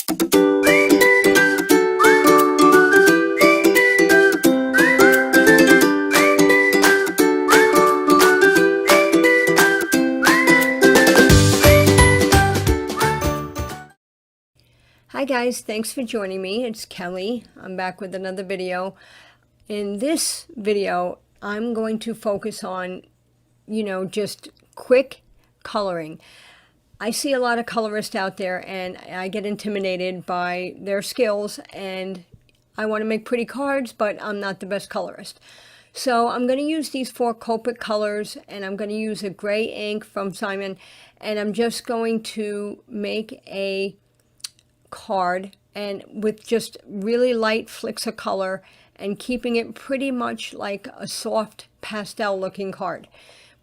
Hi guys, thanks for joining me. It's Kelly. I'm back with another video. In this video, I'm going to focus on, just quick coloring. I see a lot of colorists out there and I get intimidated by their skills, and I want to make pretty cards, but I'm not the best colorist. So I'm going to use these 4 Copic colors, and I'm going to use a gray ink from Simon, and I'm just going to make a card and with just really light flicks of color and keeping it pretty much like a soft pastel looking card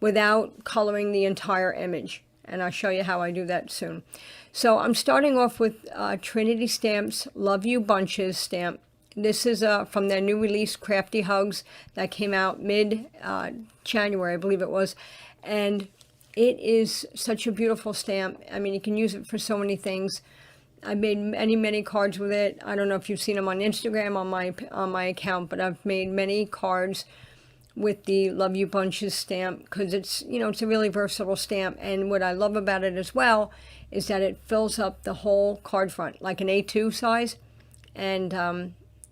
without coloring the entire image, and I'll show you how I do that soon. So I'm starting off with Trinity Stamps Love You Bunches stamp. This is from their new release Crafty Hugs that came out mid January, I believe it was, and it is such a beautiful stamp. I mean, you can use it for so many things. I made many cards with it. I don't know if you've seen them on Instagram on my account, but I've made many cards with the Love You Bunches stamp because it's, it's a really versatile stamp. And what I love about it as well is that it fills up the whole card front like an A2 size, and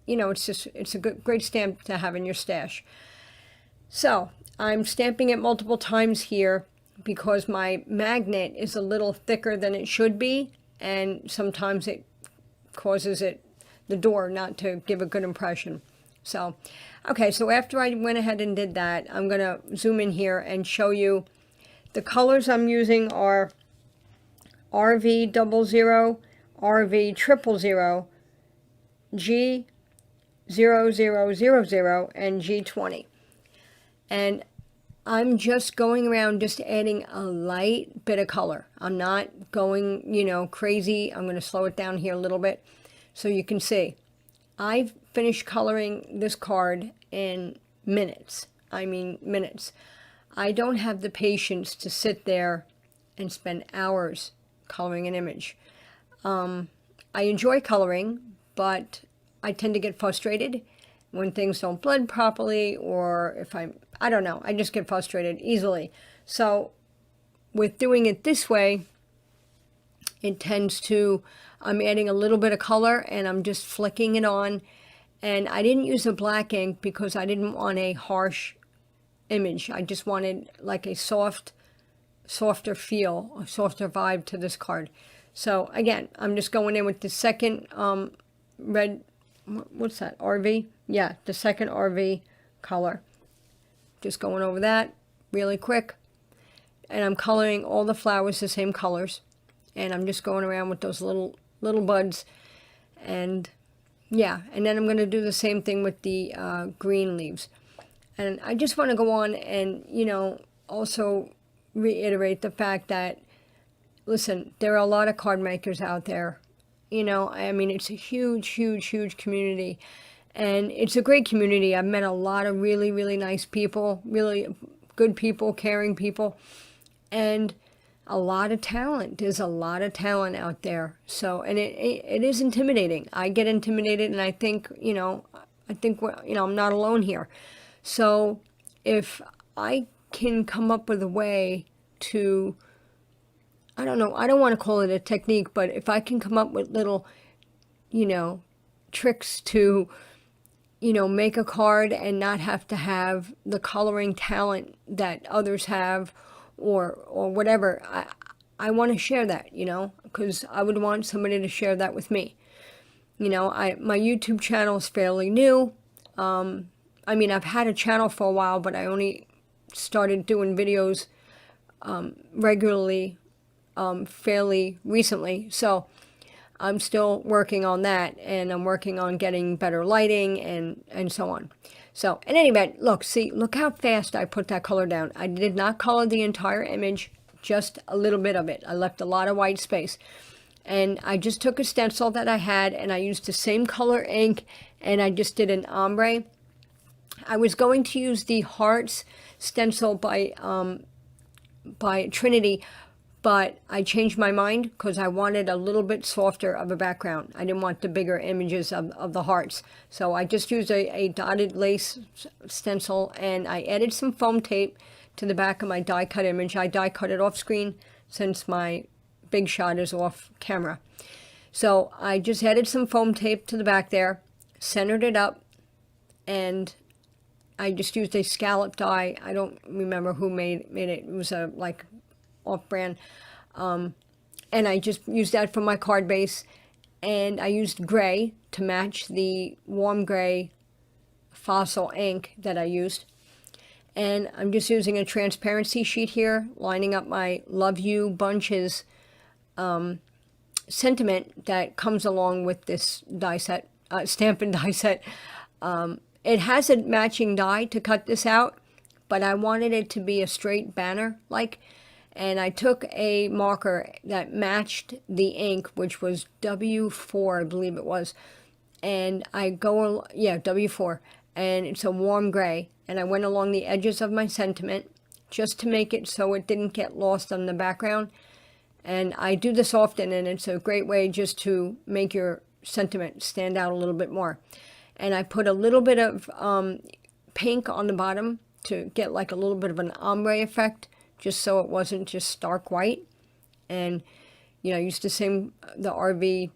it's a great stamp to have in your stash. So I'm stamping it multiple times here because my magnet is a little thicker than it should be, and sometimes it causes the door not to give a good impression. So, okay, so after I went ahead and did that, I'm going to zoom in here and show you the colors I'm using are RV00, RV000, G0000, and G20. And I'm just going around just adding a light bit of color. I'm not going, crazy. I'm going to slow it down here a little bit so you can see. I've finished coloring this card in minutes. I mean, minutes. I don't have the patience to sit there and spend hours coloring an image. I enjoy coloring, but I tend to get frustrated when things don't blend properly, or if I don't know, I just get frustrated easily. So with doing it this way, it tends to, I'm adding a little bit of color and I'm just flicking it on. And I didn't use a black ink because I didn't want a harsh image. I just wanted like a softer feel, a softer vibe to this card. So again, I'm just going in with the second red, what's that, RV? Yeah, the second RV color. Just going over that really quick. And I'm coloring all the flowers the same colors. And I'm just going around with those little buds. And yeah, and then I'm going to do the same thing with the green leaves. And I just want to go on and, also reiterate the fact that, listen, there are a lot of card makers out there. I mean, it's a huge community. And it's a great community. I've met a lot of really nice people, really good people, caring people, and a lot of talent. There's a lot of talent out there. So, and it is intimidating. I get intimidated, and I think, I'm not alone here. So if I can come up with a way to, I don't know, I don't want to call it a technique, but if I can come up with little, tricks to, make a card and not have to have the coloring talent that others have, or whatever, I want to share that, because I would want somebody to share that with me. My YouTube channel is fairly new. I mean, I've had a channel for a while, but I only started doing videos regularly fairly recently. So I'm still working on that, and I'm working on getting better lighting and so on. So in any event, look how fast I put that color down. I did not color the entire image, just a little bit of it. I left a lot of white space. And I just took a stencil that I had, and I used the same color ink, and I just did an ombre. I was going to use the Hearts stencil by Trinity, but I changed my mind because I wanted a little bit softer of a background. I didn't want the bigger images of the hearts. So I just used a dotted lace stencil, and I added some foam tape to the back of my die cut image. I die cut it off screen since my big shot is off camera. So I just added some foam tape to the back there, centered it up, and I just used a scallop die. I don't remember who made it. It was a like off-brand. And I just used that for my card base. And I used gray to match the warm gray fossil ink that I used. And I'm just using a transparency sheet here, lining up my Love You Bunches sentiment that comes along with this die set, stamp and die set. It has a matching die to cut this out, but I wanted it to be a straight banner like, and I took a marker that matched the ink, which was W4, I believe it was, and W4, and it's a warm gray, and I went along the edges of my sentiment just to make it so it didn't get lost on the background. And I do this often, and it's a great way just to make your sentiment stand out a little bit more. And I put a little bit of pink on the bottom to get like a little bit of an ombre effect, just so it wasn't just stark white. And, you know, I used the RV,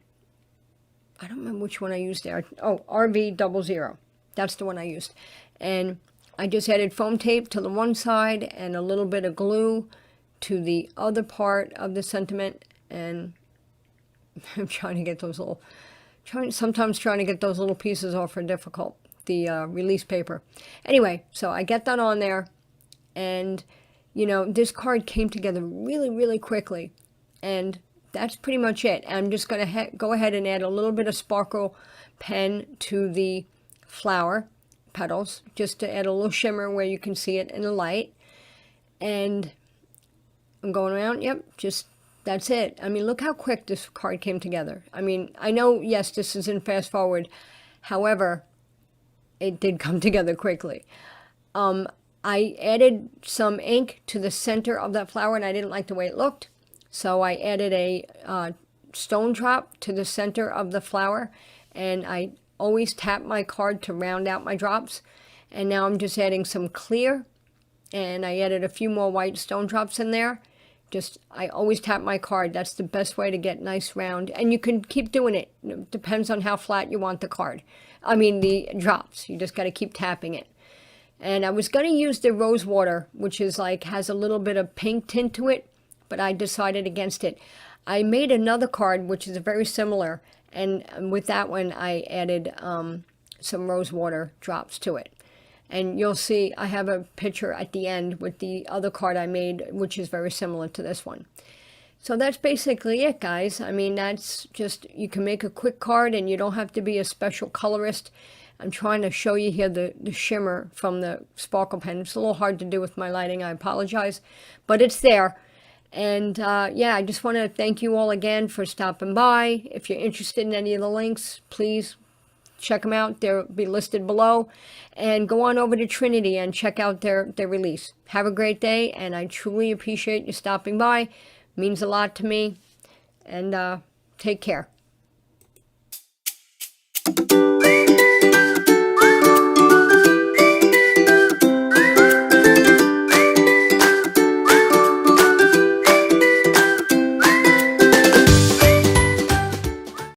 I don't remember which one I used there. Oh, RV00. That's the one I used. And I just added foam tape to the one side and a little bit of glue to the other part of the sentiment. And I'm trying to get those little, sometimes trying to get those little pieces off are difficult, the release paper. Anyway, so I get that on there, and, you know, this card came together really, really quickly, and that's pretty much it. I'm just going to go ahead and add a little bit of sparkle pen to the flower petals, just to add a little shimmer where you can see it in the light. And I'm going around, yep, just, that's it. I mean, look how quick this card came together. I mean, I know, yes, this is in fast forward. However, it did come together quickly. I added some ink to the center of that flower, and I didn't like the way it looked. So I added a stone drop to the center of the flower, and I always tap my card to round out my drops. And now I'm just adding some clear, and I added a few more white stone drops in there. I always tap my card. That's the best way to get nice round. And you can keep doing it. It depends on how flat you want the card. I mean, the drops. You just got to keep tapping it. And I was going to use the rose water, which is like, has a little bit of pink tint to it, but I decided against it. I made another card, which is very similar. And with that one, I added some rose water drops to it. And you'll see I have a picture at the end with the other card I made, which is very similar to this one. So that's basically it, guys. I mean, that's just, you can make a quick card and you don't have to be a special colorist. I'm trying to show you here the shimmer from the sparkle pen. It's a little hard to do with my lighting, I apologize, but it's there. And yeah, I just want to thank you all again for stopping by. If you're interested in any of the links, please check them out. They'll be listed below. And go on over to Trinity and check out their release. Have a great day, and I truly appreciate you stopping by. It means a lot to me. And take care.